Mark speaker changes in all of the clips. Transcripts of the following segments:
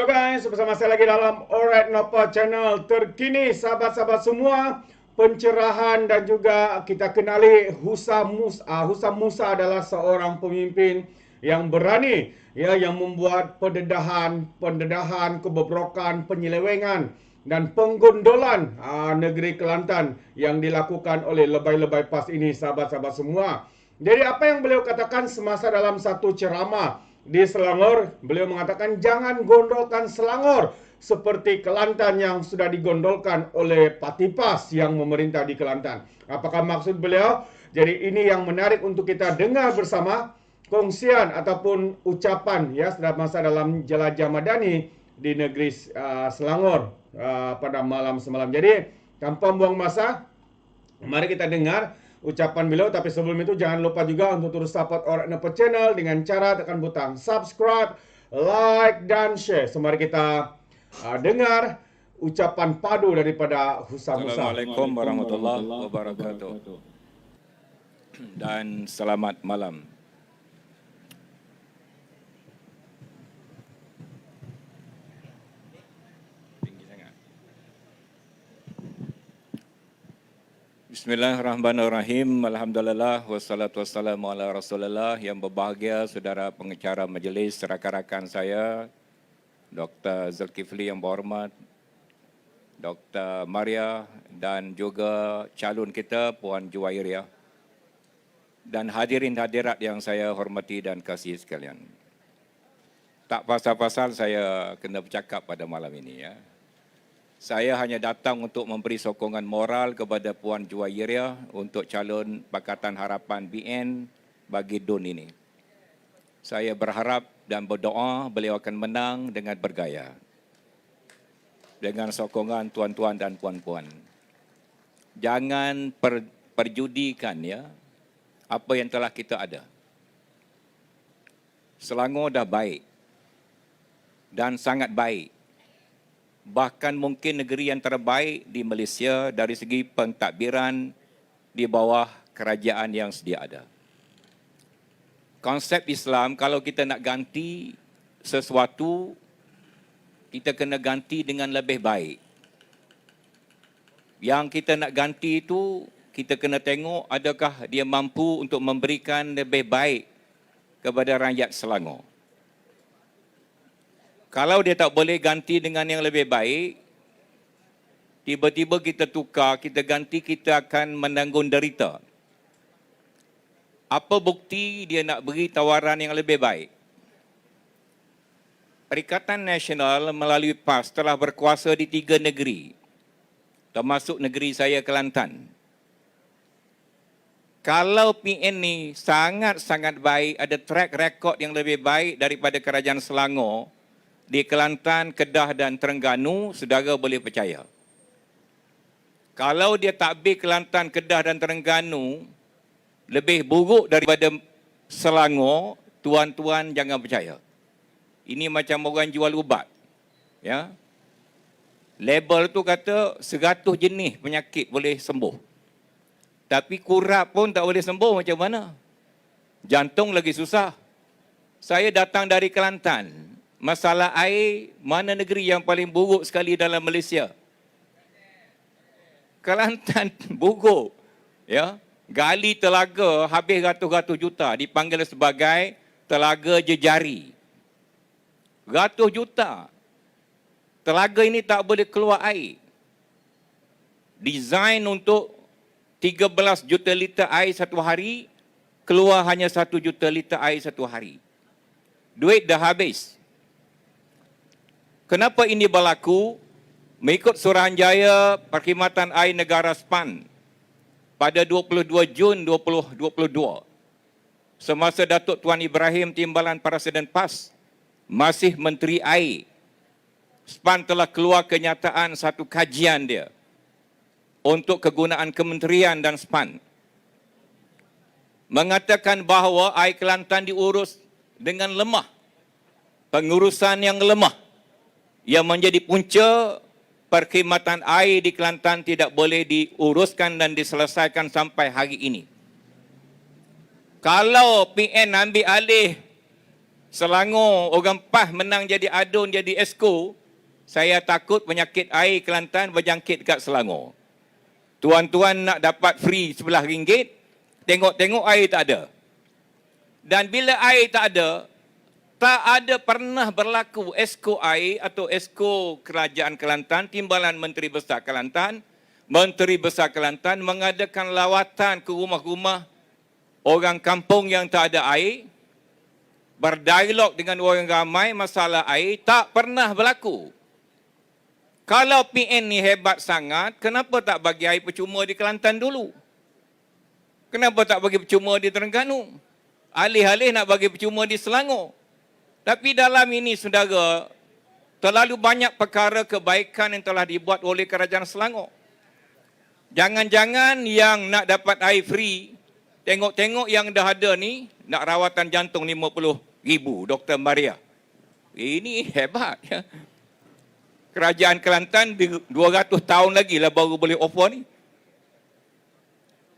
Speaker 1: Halo guys, bersama saya lagi dalam Alright Napa Channel terkini, sahabat-sahabat semua. Pencerahan dan juga kita kenali Husam Musa adalah seorang pemimpin yang berani, ya, yang membuat pendedahan, kebobrokan, penyelewengan dan penggondolan negeri Kelantan yang dilakukan oleh lebay-lebay PAS ini, sahabat-sahabat semua. Jadi apa yang beliau katakan semasa dalam satu ceramah di Selangor, beliau mengatakan jangan gondolkan Selangor seperti Kelantan yang sudah digondolkan oleh Parti PAS yang memerintah di Kelantan. Apakah maksud beliau? Jadi ini yang menarik untuk kita dengar bersama, kongsian ataupun ucapan, ya, masa dalam jelajah madani di negeri Selangor pada malam semalam. Jadi tanpa buang masa, mari kita dengar ucapan beliau. Tapi sebelum itu jangan lupa juga untuk terus support Alright Napa Channel dengan cara tekan butang subscribe, like, dan share. So mari kita dengar ucapan padu daripada Husam Musa.
Speaker 2: Assalamualaikum warahmatullahi wabarakatuh. Dan selamat malam. Bismillahirrahmanirrahim. Alhamdulillah wassalatu wassalamu ala Rasulullah. Yang berbahagia saudara pengacara majlis, rakan-rakan saya, Dr. Zulkifli yang berhormat, Dr. Maria dan juga calon kita Puan Juwairia, dan hadirin hadirat yang saya hormati dan kasihi sekalian. Tak pasal-pasal saya kena bercakap pada malam ini, ya. Saya hanya datang untuk memberi sokongan moral kepada Puan Juwairia untuk calon Pakatan Harapan BN bagi DUN ini. Saya berharap dan berdoa beliau akan menang dengan bergaya, dengan sokongan tuan-tuan dan puan-puan. Jangan perjudikan, ya, apa yang telah kita ada. Selangor dah baik dan sangat baik. Bahkan mungkin negeri yang terbaik di Malaysia dari segi pentadbiran di bawah kerajaan yang sedia ada. Konsep Islam, kalau kita nak ganti sesuatu, kita kena ganti dengan lebih baik. Yang kita nak ganti itu, kita kena tengok adakah dia mampu untuk memberikan lebih baik kepada rakyat Selangor. Kalau dia tak boleh ganti dengan yang lebih baik, tiba-tiba kita tukar, kita ganti, kita akan menanggung derita. Apa bukti dia nak beri tawaran yang lebih baik? Perikatan Nasional melalui PAS telah berkuasa di 3 negeri, termasuk negeri saya Kelantan. Kalau PN ni sangat-sangat baik, ada track record yang lebih baik daripada kerajaan Selangor, di Kelantan, Kedah dan Terengganu, saudara boleh percaya. Kalau dia takbir Kelantan, Kedah dan Terengganu lebih buruk daripada Selangor, tuan-tuan jangan percaya. Ini macam orang jual ubat, ya. Label tu kata 100 jenis penyakit boleh sembuh. Tapi kurap pun tak boleh sembuh, macam mana? Jantung lagi susah. Saya datang dari Kelantan. Masalah air, mana negeri yang paling buruk sekali dalam Malaysia? Kelantan buruk, ya. Gali telaga habis ratus-ratus juta, dipanggil sebagai telaga jejari. Ratus juta. Telaga ini tak boleh keluar air. Desain untuk 13 juta liter air satu hari, keluar hanya 1 juta liter air satu hari. Duit dah habis. Kenapa ini berlaku? Mengikut Suruhanjaya Perkhidmatan Air Negara SPAN pada 22 Jun 2022, semasa Datuk Tuan Ibrahim Timbalan Presiden PAS masih Menteri Air, SPAN telah keluar kenyataan satu kajian dia untuk kegunaan kementerian dan SPAN, mengatakan bahawa air Kelantan diurus dengan lemah, pengurusan yang lemah, yang menjadi punca perkhidmatan air di Kelantan tidak boleh diuruskan dan diselesaikan sampai hari ini. Kalau PN ambil alih Selangor, orang PAS menang jadi adun, jadi esko, saya takut penyakit air Kelantan berjangkit dekat Selangor. Tuan-tuan nak dapat free RM11, tengok-tengok air tak ada. Dan bila air tak ada pernah berlaku esko air atau esko Kerajaan Kelantan, Timbalan Menteri Besar Kelantan, Menteri Besar Kelantan mengadakan lawatan ke rumah-rumah orang kampung yang tak ada air, berdialog dengan orang ramai masalah air, tak pernah berlaku. Kalau PN ni hebat sangat, kenapa tak bagi air percuma di Kelantan dulu? Kenapa tak bagi percuma di Terengganu? Alih-alih nak bagi percuma di Selangor. Tapi dalam ini, saudara, terlalu banyak perkara kebaikan yang telah dibuat oleh Kerajaan Selangor. Jangan-jangan yang nak dapat air free, tengok-tengok yang dah ada ni, nak rawatan jantung 50,000, Dr. Maria. Ini hebat. Ya. Kerajaan Kelantan 200 tahun lagi lah baru boleh offer ni.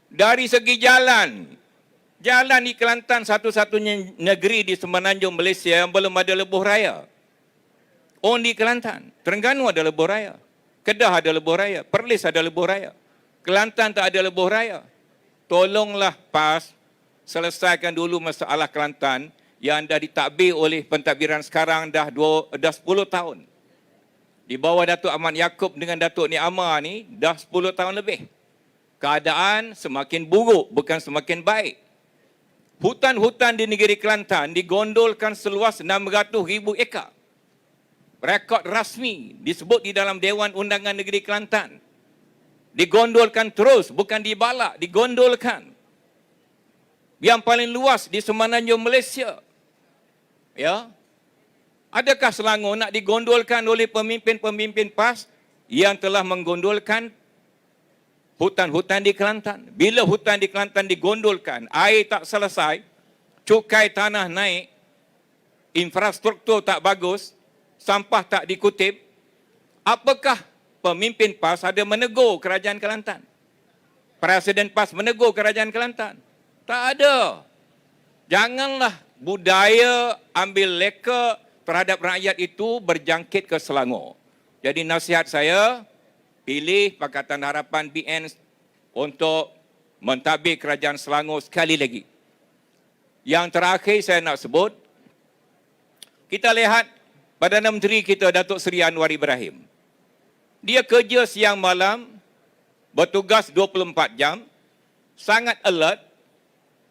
Speaker 2: Dari segi jalan di Kelantan satu-satunya negeri di Semenanjung Malaysia yang belum ada lebuh raya. Di Kelantan. Terengganu ada lebuh raya. Kedah ada lebuh raya. Perlis ada lebuh raya. Kelantan tak ada lebuh raya. Tolonglah PAS selesaikan dulu masalah Kelantan yang dah ditadbir oleh pentadbiran sekarang dah 10 tahun. Di bawah Datuk Ahmad Yaakob dengan Datuk Ni Amar ni dah 10 tahun lebih. Keadaan semakin buruk, bukan semakin baik. Hutan-hutan di negeri Kelantan digondolkan seluas 600,000 ekar. Rekod rasmi disebut di dalam Dewan Undangan Negeri Kelantan. Digondolkan terus, bukan dibalak, digondolkan. Yang paling luas di Semenanjung Malaysia. Ya. Adakah Selangor nak digondolkan oleh pemimpin-pemimpin PAS yang telah menggondolkan hutan-hutan di Kelantan? Bila hutan di Kelantan digondolkan, air tak selesai, cukai tanah naik, infrastruktur tak bagus, sampah tak dikutip, apakah pemimpin PAS ada menegur Kerajaan Kelantan? Presiden PAS menegur Kerajaan Kelantan? Tak ada. Janganlah budaya ambil leka terhadap rakyat itu berjangkit ke Selangor. Jadi nasihat saya, pilih Pakatan Harapan PN untuk mentadbir Kerajaan Selangor sekali lagi. Yang terakhir saya nak sebut, kita lihat Perdana Menteri kita Datuk Seri Anwar Ibrahim. Dia kerja siang malam, bertugas 24 jam, sangat alert,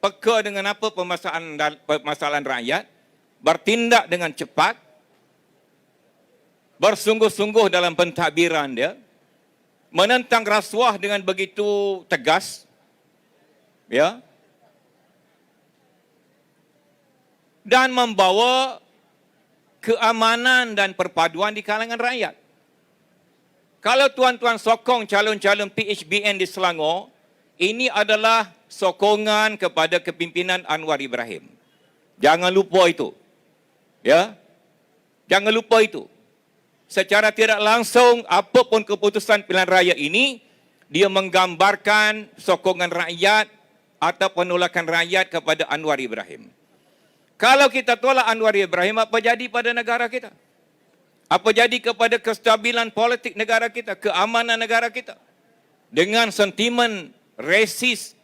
Speaker 2: peka dengan apa permasalahan rakyat, bertindak dengan cepat, bersungguh-sungguh dalam pentadbiran dia, menentang rasuah dengan begitu tegas, ya, dan membawa keamanan dan perpaduan di kalangan rakyat. Kalau tuan-tuan sokong calon-calon PHBN di Selangor, ini adalah sokongan kepada kepimpinan Anwar Ibrahim. Jangan lupa itu. Ya, jangan lupa itu. Secara tidak langsung, apapun keputusan pilihan raya ini, dia menggambarkan sokongan rakyat atau penolakan rakyat kepada Anwar Ibrahim. Kalau kita tolak Anwar Ibrahim, apa jadi pada negara kita? Apa jadi kepada kestabilan politik negara kita, keamanan negara kita? Dengan sentimen resis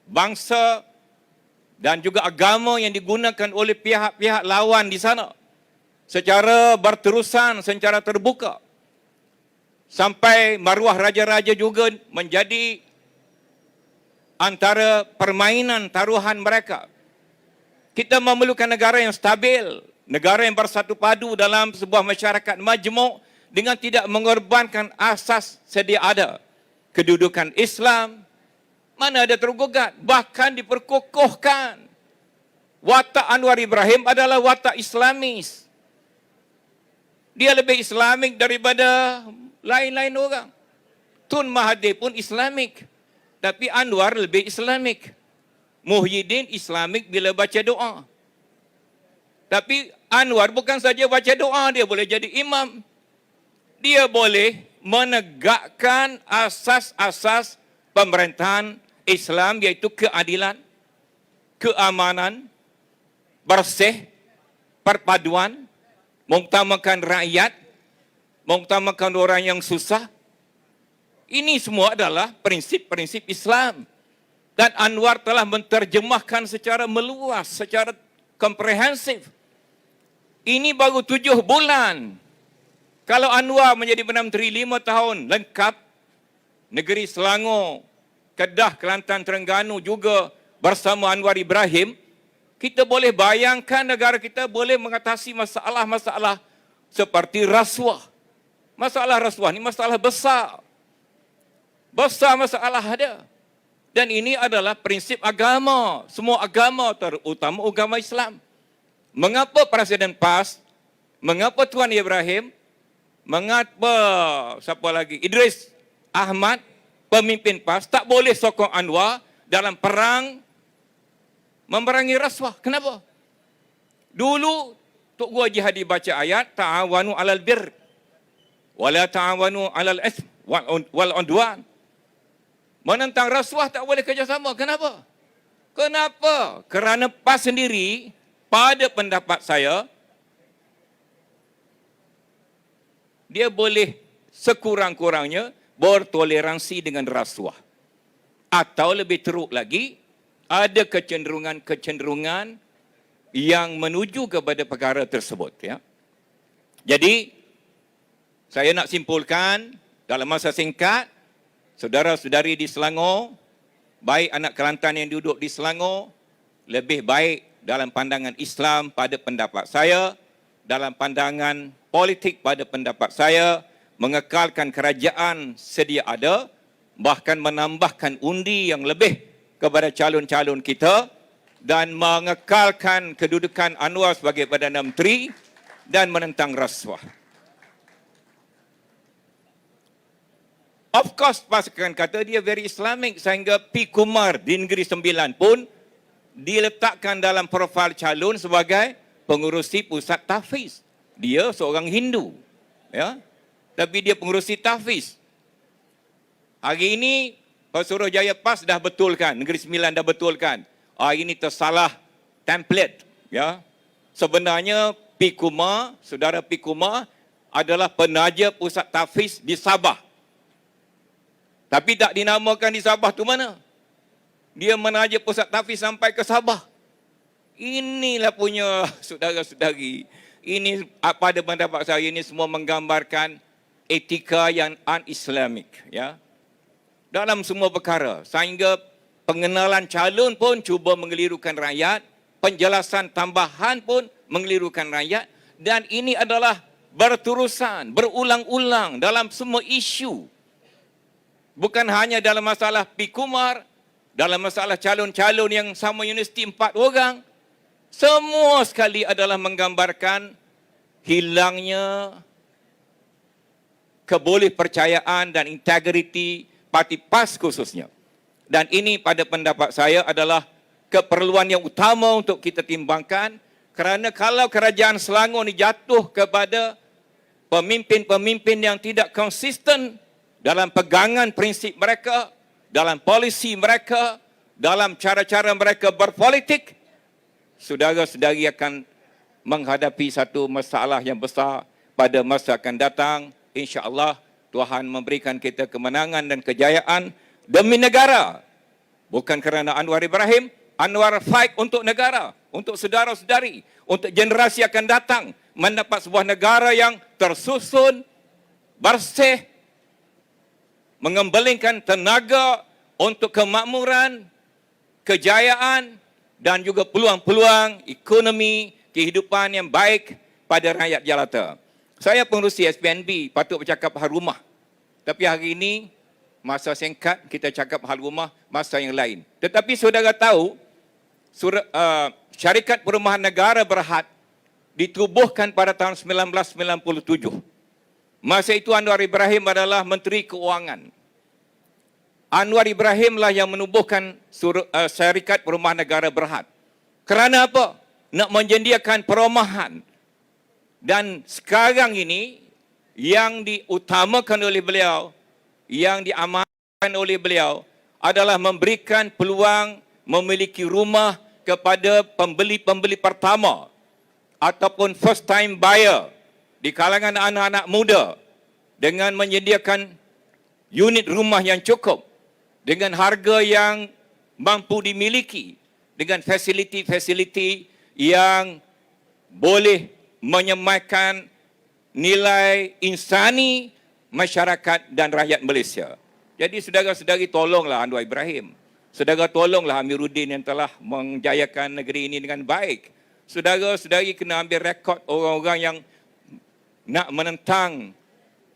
Speaker 2: bangsa dan juga agama yang digunakan oleh pihak-pihak lawan di sana secara berterusan, secara terbuka. Sampai maruah raja-raja juga menjadi antara permainan taruhan mereka. Kita memerlukan negara yang stabil, negara yang bersatu padu dalam sebuah masyarakat majmuk dengan tidak mengorbankan asas sedia ada. Kedudukan Islam, mana ada tergugat, bahkan diperkokohkan. Watak Anwar Ibrahim adalah watak Islamis. Dia lebih Islamik daripada lain-lain orang. Tun Mahathir pun Islamik, tapi Anwar lebih Islamik. Muhyiddin Islamik bila baca doa. Tapi Anwar bukan saja baca doa, dia boleh jadi imam. Dia boleh menegakkan asas-asas pemerintahan Islam, iaitu keadilan, keamanan, bersih, perpaduan, mengutamakan rakyat, mengutamakan orang yang susah. Ini semua adalah prinsip-prinsip Islam. Dan Anwar telah menterjemahkan secara meluas, secara komprehensif. Ini baru 7 bulan. Kalau Anwar menjadi Perdana Menteri 5 tahun, lengkap. Negeri Selangor, Kedah, Kelantan, Terengganu juga bersama Anwar Ibrahim, kita boleh bayangkan negara kita boleh mengatasi masalah-masalah seperti rasuah. Masalah rasuah ini masalah besar. Besar masalah ada. Dan ini adalah prinsip agama. Semua agama, terutama agama Islam. Mengapa Presiden PAS, mengapa Tuan Ibrahim, mengapa siapa lagi, Idris Ahmad, pemimpin PAS, tak boleh sokong Anwar dalam perang memerangi rasuah. Kenapa? Dulu Tok Guru Haji Hadi baca ayat, ta'awanu alal bir, wala ta'awanu alal ism wal udwan. Menentang rasuah tak boleh kerjasama. Kenapa? Kenapa? Kerana PAS sendiri, pada pendapat saya, dia boleh sekurang-kurangnya bertoleransi dengan rasuah. Atau lebih teruk lagi, ada kecenderungan-kecenderungan yang menuju kepada perkara tersebut. Ya. Jadi, saya nak simpulkan dalam masa singkat, saudara-saudari di Selangor, baik anak Kelantan yang duduk di Selangor, lebih baik dalam pandangan Islam pada pendapat saya, dalam pandangan politik pada pendapat saya, mengekalkan kerajaan sedia ada, bahkan menambahkan undi yang lebih kepada calon-calon kita dan mengekalkan kedudukan Anwar sebagai Perdana Menteri dan menentang rasuah. Of course, pasukan kata dia very Islamic sehingga P. Kumar di Negeri Sembilan pun diletakkan dalam profil calon sebagai pengurusi pusat tahfiz. Dia seorang Hindu. Ya. Tapi dia pengurusi tahfiz. Hari ini Pesuruhjaya PAS dah betulkan, Negeri Sembilan dah betulkan. Hari ini tersalah template. Ya. Sebenarnya P. Kumar, saudara P. Kumar adalah penaja pusat tahfiz di Sabah. Tapi tak dinamakan di Sabah tu mana? Dia menaja pusat tahfiz sampai ke Sabah. Inilah punya saudara-saudari. Ini pada pendapat saya ini semua menggambarkan etika yang un-Islamik, ya. Dalam semua perkara, sehingga pengenalan calon pun cuba mengelirukan rakyat, penjelasan tambahan pun mengelirukan rakyat, dan ini adalah berterusan, berulang-ulang dalam semua isu. Bukan hanya dalam masalah P. Kumar, dalam masalah calon-calon yang sama universiti 4 orang, semua sekali adalah menggambarkan hilangnya kebolehpercayaan dan integriti parti PAS khususnya. Dan ini pada pendapat saya adalah keperluan yang utama untuk kita timbangkan, kerana kalau kerajaan Selangor ini jatuh kepada pemimpin-pemimpin yang tidak konsisten dalam pegangan prinsip mereka, dalam polisi mereka, dalam cara-cara mereka berpolitik, saudara-saudari akan menghadapi satu masalah yang besar pada masa akan datang. InsyaAllah Tuhan memberikan kita kemenangan dan kejayaan demi negara. Bukan kerana Anwar Ibrahim, Anwar fight untuk negara, untuk saudara-saudari, untuk generasi akan datang, mendapat sebuah negara yang tersusun, bersih, mengembalikan tenaga untuk kemakmuran, kejayaan dan juga peluang-peluang ekonomi, kehidupan yang baik pada rakyat jelata. Saya pengerusi SPNB, patut bercakap hal rumah. Tapi hari ini, masa singkat, kita cakap hal rumah, masa yang lain. Tetapi saudara tahu, Syarikat Perumahan Negara Berhad ditubuhkan pada tahun 1997. Masa itu Anwar Ibrahim adalah Menteri Keuangan. Anwar Ibrahim lah yang menubuhkan Syarikat Perumahan Negara Berhad. Kerana apa? Nak menjadikan perumahan. Dan sekarang ini, yang diutamakan oleh beliau, yang diamalkan oleh beliau, adalah memberikan peluang memiliki rumah kepada pembeli-pembeli pertama. ataupun first time buyer di kalangan anak-anak muda dengan menyediakan unit rumah yang cukup dengan harga yang mampu dimiliki dengan fasiliti-fasiliti yang boleh menyemaikan nilai insani masyarakat dan rakyat Malaysia. Jadi saudara-saudari, tolonglah Anwar Ibrahim. Saudara tolonglah Amiruddin yang telah menjayakan negeri ini dengan baik. Saudara-saudari kena ambil rekod orang-orang yang nak menentang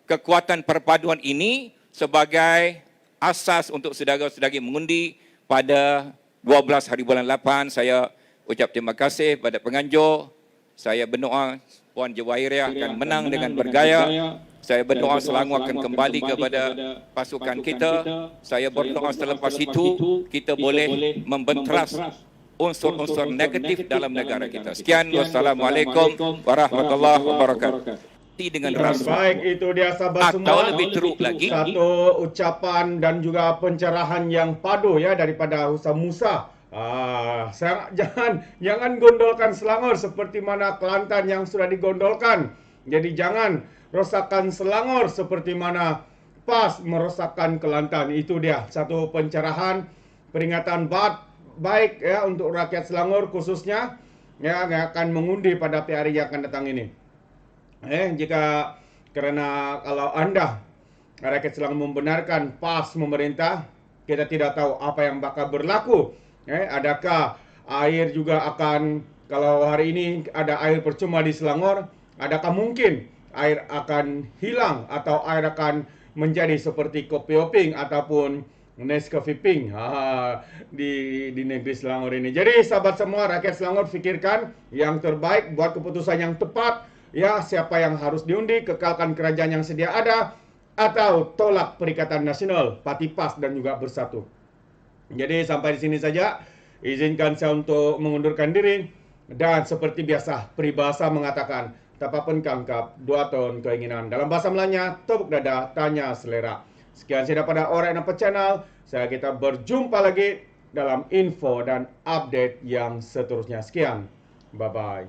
Speaker 2: kekuatan perpaduan ini sebagai asas untuk saudara-saudari mengundi pada 12 hari bulan 8. Saya ucap terima kasih pada penganjur. Saya berdoa Puan Jawairah akan menang dengan bergaya. Saya berdoa Selangor akan kembali kepada pasukan kita. Saya berdoa selepas itu kita boleh membenteras unsur-unsur negatif dalam negara kita. Sekian, wassalamualaikum warahmatullahi wabarakatuh. Dengan rasa
Speaker 1: baik, itu dia sahabat semua.
Speaker 2: Atau lebih teruk lagi,
Speaker 1: satu ucapan dan juga pencerahan yang padu ya daripada Ustaz Musa. Jangan gondolkan Selangor seperti mana Kelantan yang sudah digondolkan. Jadi jangan rosakkan Selangor seperti mana PAS merosakkan Kelantan. Itu dia satu pencerahan, peringatan baik ya untuk rakyat Selangor khususnya ya yang akan mengundi pada hari yang akan datang ini. Karena kalau anda rakyat Selangor membenarkan PAS memerintah, kita tidak tahu apa yang bakal berlaku. Adakah air juga akan, kalau hari ini ada air percuma di Selangor, adakah mungkin air akan hilang atau air akan menjadi seperti kopi Oping ataupun Nescafe Pink di negeri Selangor ini. Jadi sahabat semua, rakyat Selangor fikirkan yang terbaik, buat keputusan yang tepat. Ya, siapa yang harus diundi, kekalkan kerajaan yang sedia ada, atau tolak Perikatan Nasional, Parti PAS dan juga Bersatu. Jadi sampai di sini saja, izinkan saya untuk mengundurkan diri. Dan seperti biasa, peribahasa mengatakan, tapapun kangkap, 2 tahun keinginan. Dalam bahasa Melanya, tepuk dada, tanya selera. Sekian saya daripada Alright Nampak Channel. Kita berjumpa lagi dalam info dan update yang seterusnya. Sekian, bye-bye.